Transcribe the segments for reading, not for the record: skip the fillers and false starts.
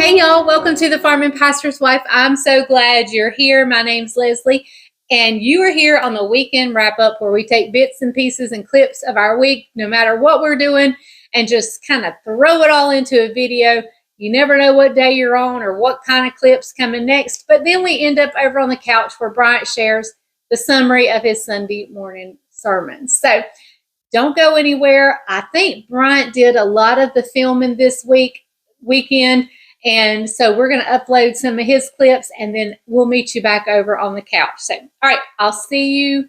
Hey y'all, welcome to the Farm and Pastor's Wife. I'm so glad you're here. My name's Leslie, and you are here on the weekend wrap up where we take bits and pieces and clips of our week, no matter what we're doing, and just kind of throw it all into a video. You never know what day you're on or what kind of clips coming next, but then we end up over on the couch where Bryant shares the summary of his Sunday morning sermon. So don't go anywhere. I think Bryant did a lot of the filming this weekend. And so we're going to upload some of his clips and then we'll meet you back over on the couch. So, all right, I'll see you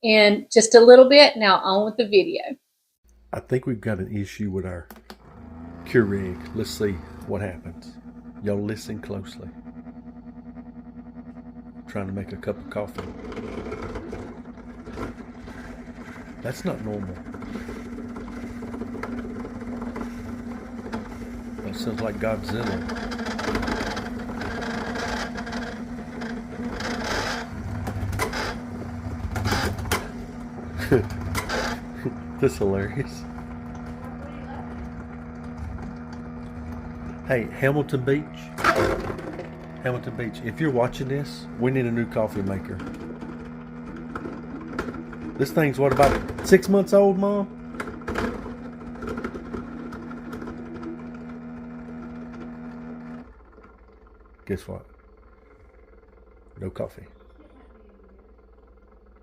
in just a little bit. Now on with the video. I think we've got an issue with our Keurig. Let's see what happens. Y'all listen closely. I'm trying to make a cup of coffee. That's not normal. That sounds like Godzilla. That's hilarious. Hey, Hamilton Beach, if you're watching this, we need a new coffee maker. This thing's what, about 6 months old, Mom? Guess what? No coffee.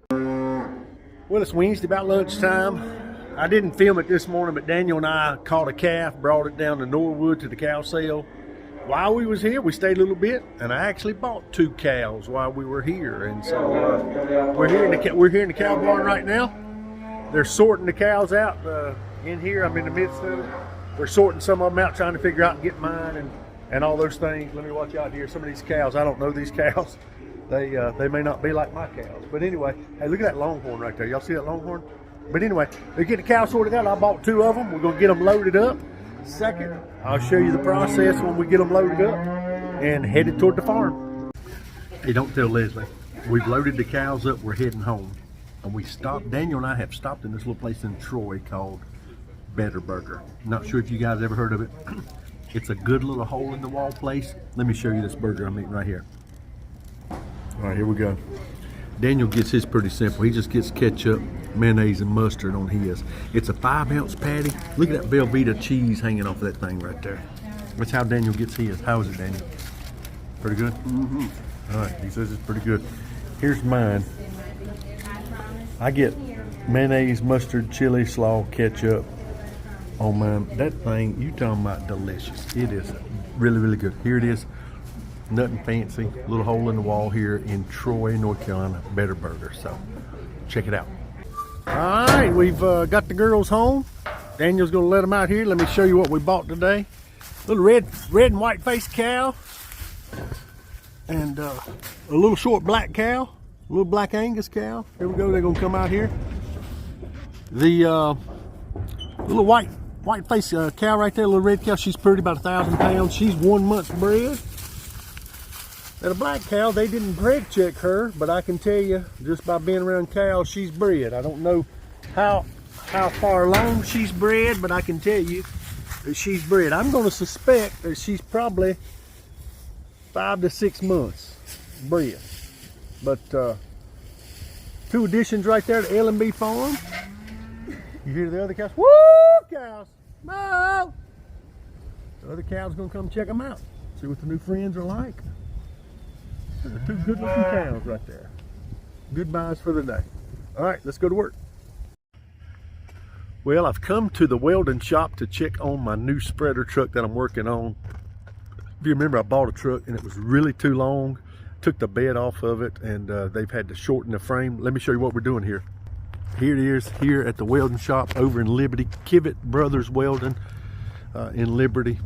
Well, it's Wednesday, about lunchtime. I didn't film it this morning, but Daniel and I caught a calf, brought it down to Norwood to the cow sale. While we was here, we stayed a little bit, and I actually bought 2 cows while we were here. And so we're here in the cow barn right now. They're sorting the cows out in here. I'm in the midst of it. We're sorting some of them out, trying to figure out and get mine and all those things. Let me watch out here. Some of these cows, I don't know these cows. They may not be like my cows. But anyway, hey, look at that longhorn right there. Y'all see that longhorn? But anyway, we get the cows sorted out. I bought 2 of them. We're going to get them loaded up. Second, I'll show you the process when we get them loaded up and headed toward the farm. Hey, don't tell Leslie. We've loaded the cows up. We're heading home. And we stopped. Daniel and I have stopped in this little place in Troy called Better Burger. Not sure if you guys ever heard of it. It's a good little hole in the wall place. Let me show you this burger I'm eating right here. All right, here we go. Daniel gets his pretty simple. He just gets ketchup, mayonnaise, and mustard on his. It's a 5-ounce patty. Look at that Velveeta cheese hanging off that thing right there. That's how Daniel gets his. How is it, Daniel? Pretty good? Mm-hmm. All right, he says it's pretty good. Here's mine. I get mayonnaise, mustard, chili, slaw, ketchup on mine. That thing, you talking about delicious. It is really, really good. Here it is. Nothing fancy. Little hole in the wall here in Troy, North Carolina. Better Burger. So check it out. All right, we've got the girls home. Daniel's going to let them out here. Let me show you what we bought today. Little red and white faced cow, and a little short black cow, a little black Angus cow. Here we go. They're going to come out here. The little white faced cow right there, little red cow. She's pretty, about 1,000 pounds. She's 1 month bred. And a black cow, they didn't bred check her, but I can tell you just by being around cows, she's bred. I don't know how far along she's bred, but I can tell you that she's bred. I'm going to suspect that she's probably 5 to 6 months bred. But 2 additions right there to L&B Farm. You hear the other cows? Woo, cows! No! The other cow's going to come check them out. See what the new friends are like. They're 2 good looking cows right there. Goodbyes for the day. All right, let's go to work. Well, I've come to the welding shop to check on my new spreader truck that I'm working on. If you remember, I bought a truck and it was really too long. Took the bed off of it, and they've had to shorten the frame. Let me show you what we're doing here. Here it is, here at the welding shop over in Liberty. Kivett Brothers Welding in Liberty.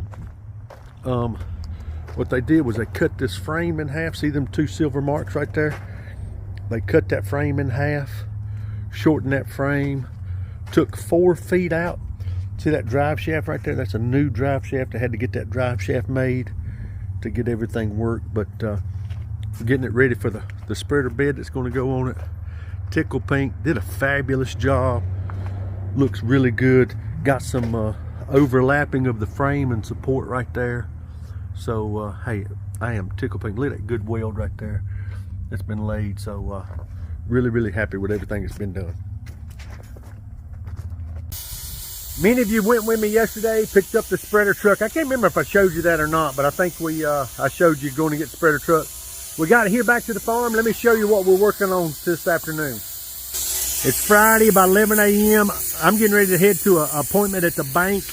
What they did was they cut this frame in half. See them 2 silver marks right there? They cut that frame in half, shortened that frame, took 4 feet out. See that drive shaft right there? That's a new drive shaft. They had to get that drive shaft made to get everything worked. But getting it ready for the spreader bed that's going to go on it. Tickle Pink did a fabulous job. Looks really good. Got some overlapping of the frame and support right there. So, hey, I am tickled pink. Look at that good weld right there that's been laid. So, really, really happy with everything that's been done. Many of you went with me yesterday, picked up the spreader truck. I can't remember if I showed you that or not, but I think I showed you going to get the spreader truck. We got it here back to the farm. Let me show you what we're working on this afternoon. It's Friday, about 11 a.m. I'm getting ready to head to an appointment at the bank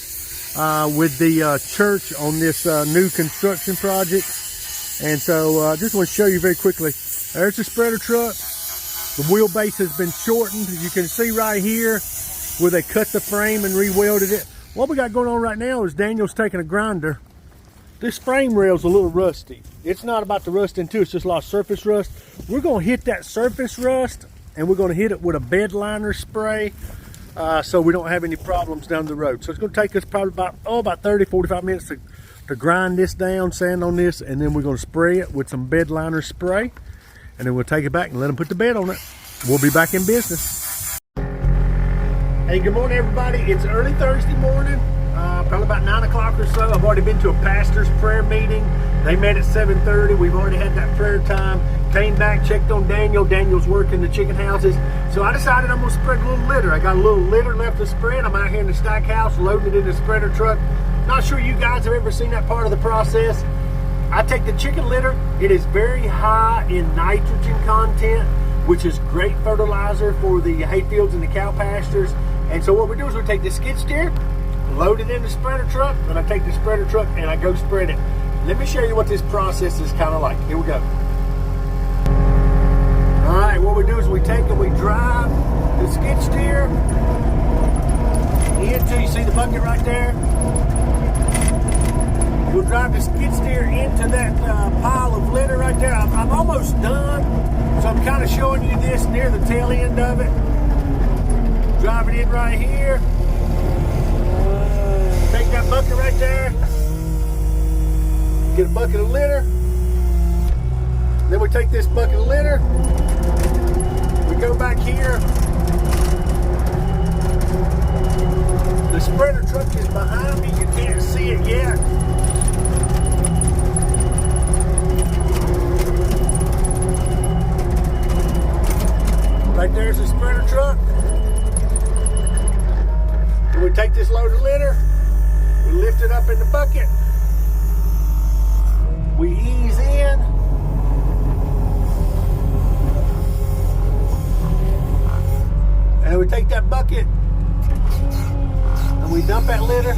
with the church on this new construction project. And so I just want to show you very quickly. There's the spreader truck. The wheelbase has been shortened. You can see right here where they cut the frame and re-welded it. What we got going on right now is Daniel's taking a grinder. This frame rail's a little rusty. It's not about the rust into it, it's just a lot of surface rust. We're gonna hit that surface rust and we're gonna hit it with a bed liner spray so we don't have any problems down the road. So it's gonna take us probably about 30, 45 minutes to grind this down, sand on this, and then we're gonna spray it with some bed liner spray, and then we'll take it back and let them put the bed on it. We'll be back in business. Hey, good morning, everybody. It's early Thursday morning, probably about 9 o'clock or so. I've already been to a pastor's prayer meeting. They met at 7:30. We've already had that prayer time. Came back, checked on Daniel. Daniel's working the chicken houses. So I decided I'm going to spread a little litter. I got a little litter left to spread. I'm out here in the stack house, loading it in the spreader truck. Not sure you guys have ever seen that part of the process. I take the chicken litter. It is very high in nitrogen content, which is great fertilizer for the hay fields and the cow pastures. And so what we do is we take the skid steer, load it in the spreader truck, and I take the spreader truck and I go spread it. Let me show you what this process is kind of like. Here we go. All right, what we do is we take and we drive the skid steer into, you see the bucket right there? We'll drive the skid steer into that pile of litter right there. I'm almost done, so I'm kind of showing you this near the tail end of it. Drive it in right here. Take that bucket right there. Get a bucket of litter. Then we take this bucket of litter. We go back here. The spreader truck is behind me. You can't see it yet. Right there's the spreader truck. We take this load of litter, we lift it up in the bucket, we ease in, and we take that bucket and we dump that litter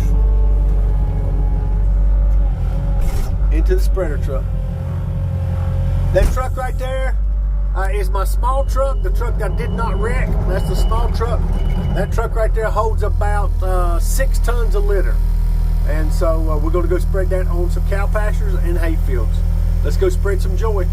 into the spreader truck. That truck right there is my small truck, the truck that I did not wreck. That's the small truck. That truck right there holds about 6 tons of litter. And so we're going to go spread that on some cow pastures and hay fields. Let's go spread some joy.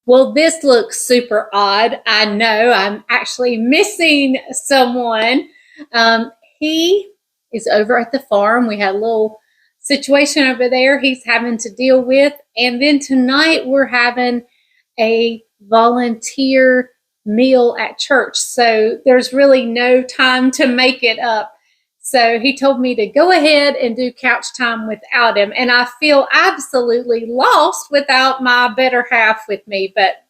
Well, this looks super odd. I know I'm actually missing someone. He is over at the farm. We had a little situation over there he's having to deal with. And then tonight we're having a volunteer meal at church. So there's really no time to make it up. So he told me to go ahead and do couch time without him. And I feel absolutely lost without my better half with me. But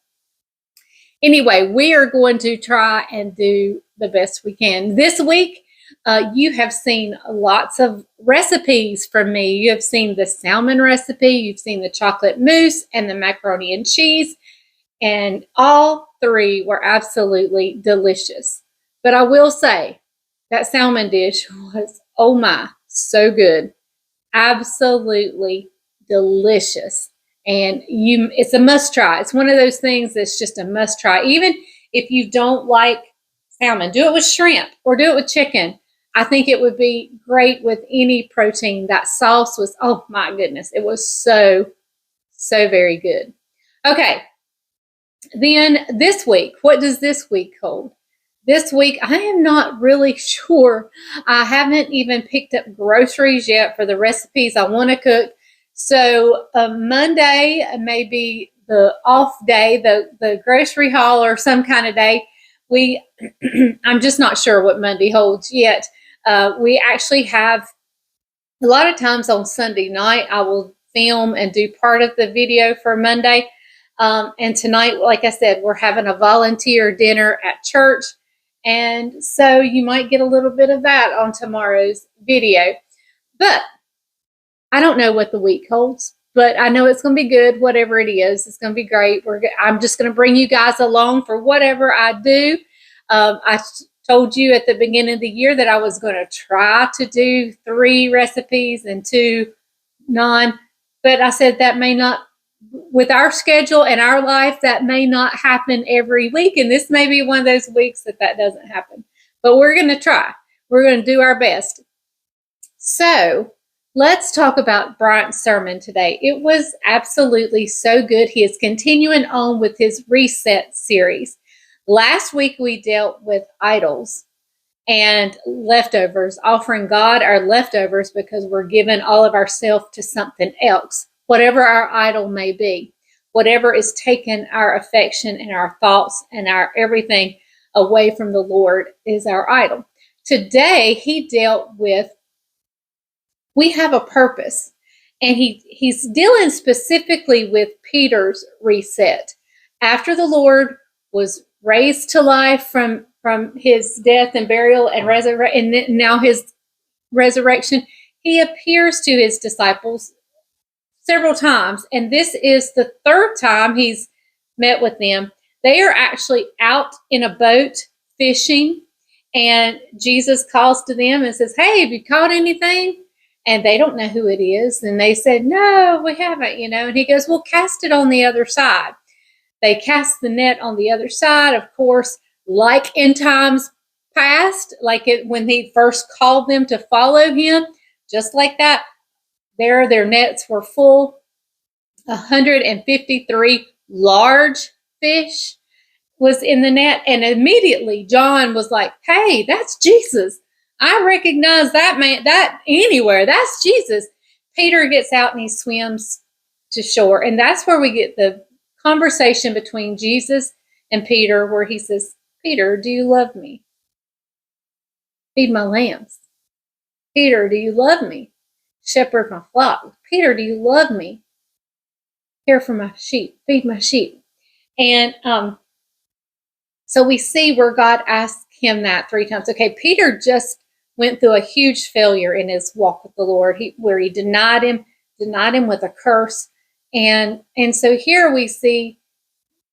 anyway, we are going to try and do the best we can. This week, You have seen lots of recipes from me. You have seen the salmon recipe, you've seen the chocolate mousse, and the macaroni and cheese, and all three were absolutely delicious. But I will say that salmon dish was, oh my, so good. Absolutely delicious. And it's a must try. It's one of those things that's just a must try. Even if you don't like salmon, do it with shrimp or do it with chicken. I think it would be great with any protein. That sauce was, oh my goodness, it was so, so very good. Okay, then this week, what does this week hold? This week, I am not really sure. I haven't even picked up groceries yet for the recipes I want to cook. So Monday may be the off day, the grocery haul or some kind of day. I'm just not sure what Monday holds yet. We actually have, a lot of times on Sunday night, I will film and do part of the video for Monday. And tonight, like I said, we're having a volunteer dinner at church. And so you might get a little bit of that on tomorrow's video. But I don't know what the week holds, but I know it's going to be good, whatever it is. It's going to be great. I'm just going to bring you guys along for whatever I do. I told you at the beginning of the year that I was going to try to do 3 recipes and 2 non, but I said that may not, with our schedule and our life, that may not happen every week. And this may be one of those weeks that doesn't happen. But we're going to try. We're going to do our best. So let's talk about Bryant's sermon today. It was absolutely so good. He is continuing on with his Reset series. Last week we dealt with idols and leftovers, offering God our leftovers because we're giving all of ourselves to something else. Whatever our idol may be, whatever is taking our affection and our thoughts and our everything away from the Lord is our idol. Today, he dealt with, we have a purpose. And he's dealing specifically with Peter's reset. After the Lord was raised to life from his death and burial and now his resurrection, he appears to his disciples several times, and this is the 3rd time he's met with them. They are actually out in a boat fishing, and Jesus calls to them and says, "Hey, have you caught anything?" And they don't know who it is, and they said, "No, we haven't," And he goes, "Well, cast it on the other side." They cast the net on the other side, of course, like in times past, when he first called them to follow him, just like that. Their nets were full. 153 large fish was in the net. And immediately John was like, "Hey, that's Jesus. I recognize that man, that anywhere. That's Jesus." Peter gets out and he swims to shore. And that's where we get the conversation between Jesus and Peter, where he says, "Peter, do you love me? Feed my lambs. Peter, do you love me? Shepherd my flock. Peter, do you love me? Care for my sheep. Feed my sheep." And so we see where God asked him that 3 times. Okay, Peter just went through a huge failure in his walk with the Lord, where he denied him with a curse. And so here we see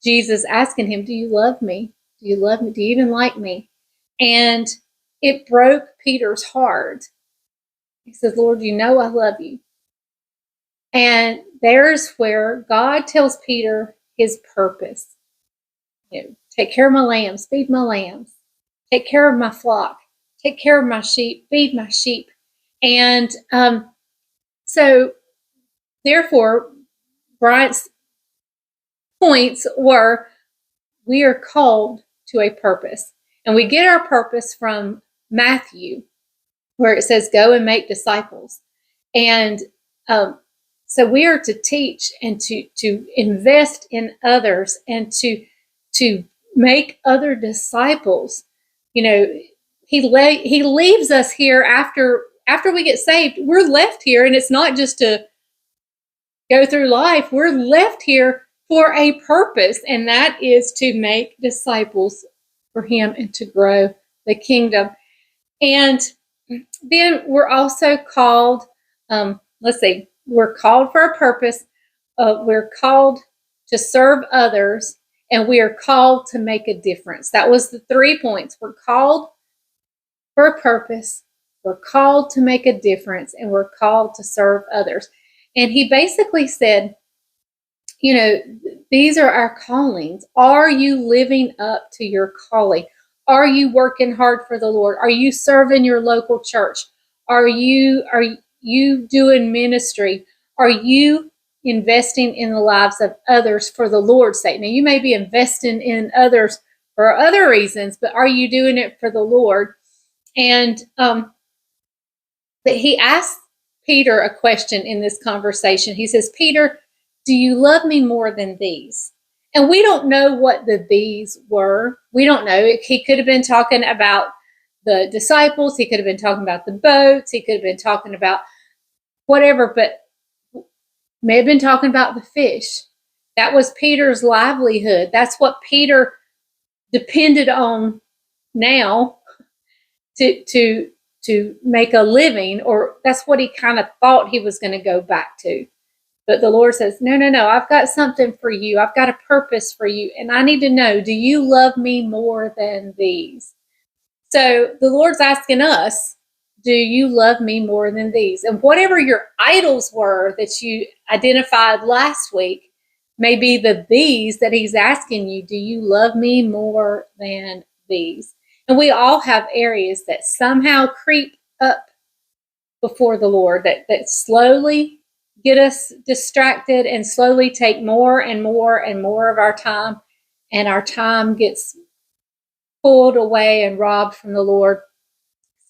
Jesus asking him, "Do you love me? Do you love me? Do you even like me?" And it broke Peter's heart. He says, "Lord, you know I love you." And there's where God tells Peter his purpose. Take care of my lambs, feed my lambs, take care of my flock, take care of my sheep, feed my sheep. And so therefore, Bryant's points were, we are called to a purpose. And we get our purpose from Matthew, where it says, "Go and make disciples." And so we are to teach and to invest in others and to make other disciples. He leaves us here after we get saved. We're left here, and it's not just to go through life. We're left here for a purpose, and that is to make disciples for him and to grow the kingdom. And then we're also called, we're called for a purpose. We're called to serve others, and we are called to make a difference. That was the 3 points. We're called for a purpose, we're called to make a difference, and we're called to serve others. And he basically said, these are our callings. Are you living up to your calling? Are you working hard for the Lord? Are you serving your local church? Are you doing ministry? Are you investing in the lives of others for the Lord's sake? Now, you may be investing in others for other reasons, but are you doing it for the Lord? And but he asked Peter a question in this conversation. He says, Peter, do you love me more than these? And we don't know what the these were. We don't know. He could have been talking about the disciples. He could have been talking about the boats. He could have been talking about whatever, but may have been talking about the fish. That was Peter's livelihood. That's what Peter depended on now to make a living, or that's what he kind of thought he was going to go back to. But the Lord says, no, I've got something for you. I've got a purpose for you. And I need to know, do you love me more than these? So the Lord's asking us, do you love me more than these? And whatever your idols were that you identified last week, may be the these that he's asking you, do you love me more than these? And we all have areas that somehow creep up before the Lord that slowly get us distracted and slowly take more and more and more of our time, and our time gets pulled away and robbed from the Lord.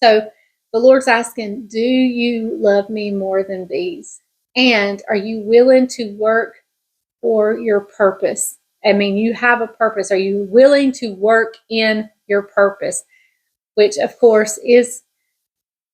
So the Lord's asking, do you love me more than these? And are you willing to work for your purpose? I mean, you have a purpose. Are you willing to work in your purpose? Which, of course, is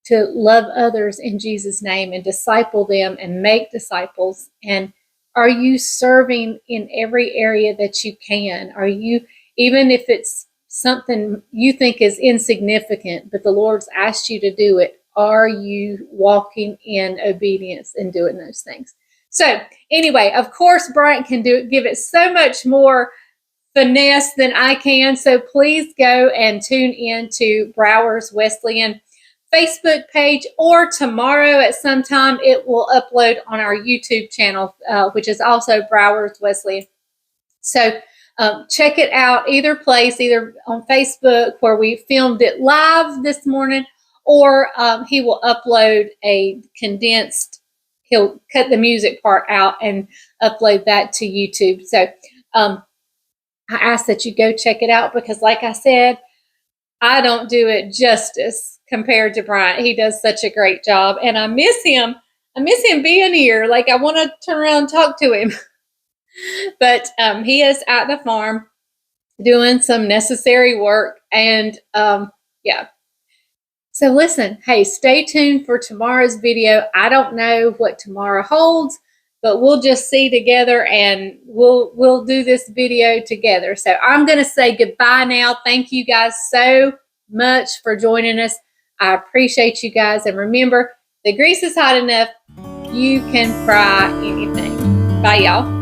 to love others in Jesus' name and disciple them and make disciples. And are you serving in every area that you can? Are you, even if it's something you think is insignificant, but the Lord's asked you to do it, are you walking in obedience and doing those things? So anyway, of course, Bryant can give it so much more finesse than I can. So please go and tune in to Browers Wesleyan Facebook page, or tomorrow at some time it will upload on our YouTube channel, which is also Browers Wesleyan. So check it out either place, either on Facebook where we filmed it live this morning, or he will upload a condensed, he'll cut the music part out and upload that to YouTube. So I ask that you go check it out, because like I said, I don't do it justice compared to Bryant. He does such a great job, and I miss him. I miss him being here. Like, I want to turn around and talk to him. But he is at the farm doing some necessary work, and yeah. So listen, hey, stay tuned for tomorrow's video. I don't know what tomorrow holds, but we'll just see together, and we'll do this video together. So I'm going to say goodbye now. Thank you guys so much for joining us. I appreciate you guys. And remember, the grease is hot enough. You can fry anything. Bye, y'all.